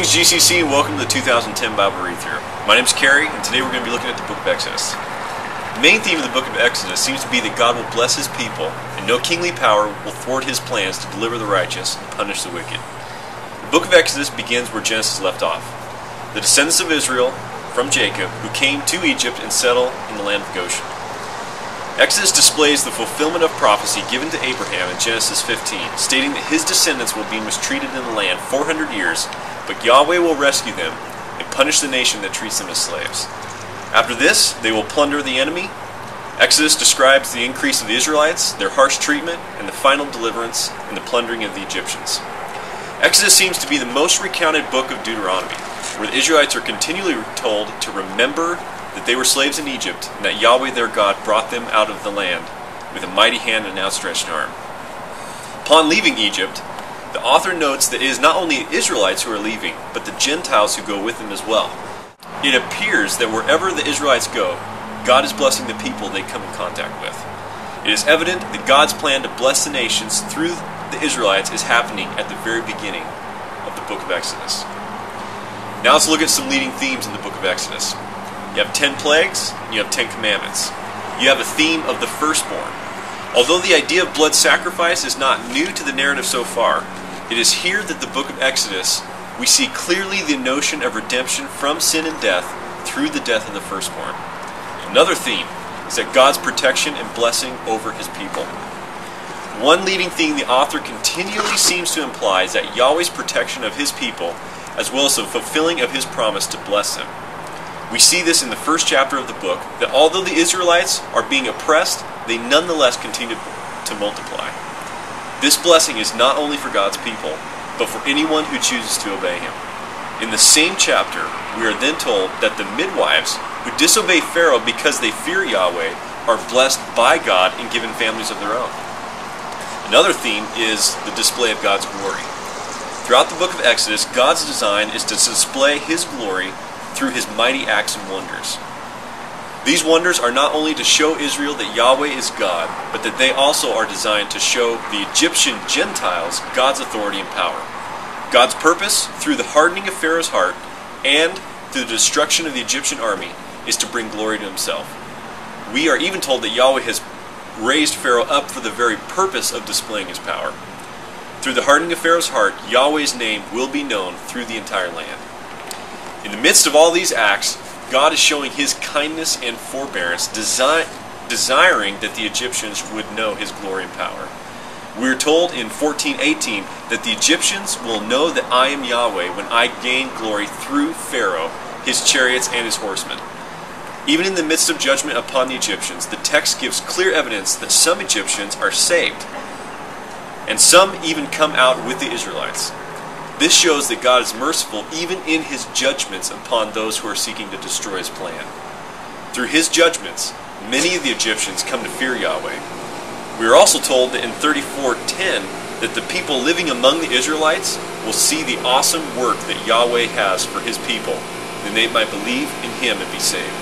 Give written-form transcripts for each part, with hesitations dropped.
Greetings GCC and welcome to the 2010 Bible Read-Through. My name is Carey and today we're going to be looking at the book of Exodus. The main theme of the book of Exodus seems to be that God will bless His people and no kingly power will thwart His plans to deliver the righteous and punish the wicked. The book of Exodus begins where Genesis left off. The descendants of Israel from Jacob who came to Egypt and settled in the land of Goshen. Exodus displays the fulfillment of prophecy given to Abraham in Genesis 15, stating that his descendants will be mistreated in the land 400 years, but Yahweh will rescue them and punish the nation that treats them as slaves. After this, they will plunder the enemy. Exodus describes the increase of the Israelites, their harsh treatment, and the final deliverance and the plundering of the Egyptians. Exodus seems to be the most recounted book of Deuteronomy, where the Israelites are continually told to remember that they were slaves in Egypt, and that Yahweh their God brought them out of the land with a mighty hand and outstretched arm. Upon leaving Egypt, the author notes that it is not only the Israelites who are leaving, but the Gentiles who go with them as well. It appears that wherever the Israelites go, God is blessing the people they come in contact with. It is evident that God's plan to bless the nations through the Israelites is happening at the very beginning of the book of Exodus. Now let's look at some leading themes in the book of Exodus. You have 10 plagues, and you have 10 commandments. You have a theme of the firstborn. Although the idea of blood sacrifice is not new to the narrative so far, it is here that the book of Exodus we see clearly the notion of redemption from sin and death through the death of the firstborn. Another theme is that God's protection and blessing over His people. One leading theme the author continually seems to imply is that Yahweh's protection of His people, as well as the fulfilling of His promise to bless them. We see this in the first chapter of the book, that although the Israelites are being oppressed, they nonetheless continue to multiply. This blessing is not only for God's people, but for anyone who chooses to obey Him. In the same chapter, we are then told that the midwives who disobey Pharaoh because they fear Yahweh are blessed by God and given families of their own. Another theme is the display of God's glory. Throughout the book of Exodus, God's design is to display His glory through His mighty acts and wonders. These wonders are not only to show Israel that Yahweh is God, but that they also are designed to show the Egyptian Gentiles God's authority and power. God's purpose, through the hardening of Pharaoh's heart and through the destruction of the Egyptian army, is to bring glory to Himself. We are even told that Yahweh has raised Pharaoh up for the very purpose of displaying His power. Through the hardening of Pharaoh's heart, Yahweh's name will be known through the entire land. In the midst of all these acts, God is showing His kindness and forbearance, desiring that the Egyptians would know His glory and power. We are told in 14:18 that the Egyptians will know that I am Yahweh when I gain glory through Pharaoh, his chariots, and his horsemen. Even in the midst of judgment upon the Egyptians, the text gives clear evidence that some Egyptians are saved, and some even come out with the Israelites. This shows that God is merciful even in His judgments upon those who are seeking to destroy His plan. Through His judgments, many of the Egyptians come to fear Yahweh. We are also told that in 34:10 that the people living among the Israelites will see the awesome work that Yahweh has for His people, and they might believe in Him and be saved.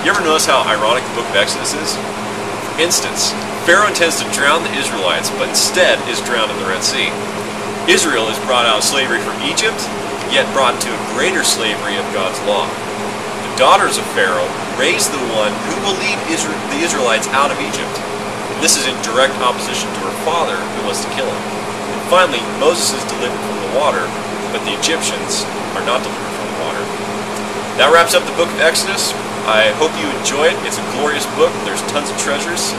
You ever notice how ironic the book of Exodus is? For instance, Pharaoh intends to drown the Israelites, but instead is drowned in the Red Sea. Israel is brought out of slavery from Egypt, yet brought into a greater slavery of God's law. The daughters of Pharaoh raise the one who will lead the Israelites out of Egypt. And this is in direct opposition to her father, who wants to kill him. And finally, Moses is delivered from the water, but the Egyptians are not delivered from the water. That wraps up the book of Exodus. I hope you enjoy it. It's a glorious book. There's tons of treasures.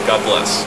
God bless.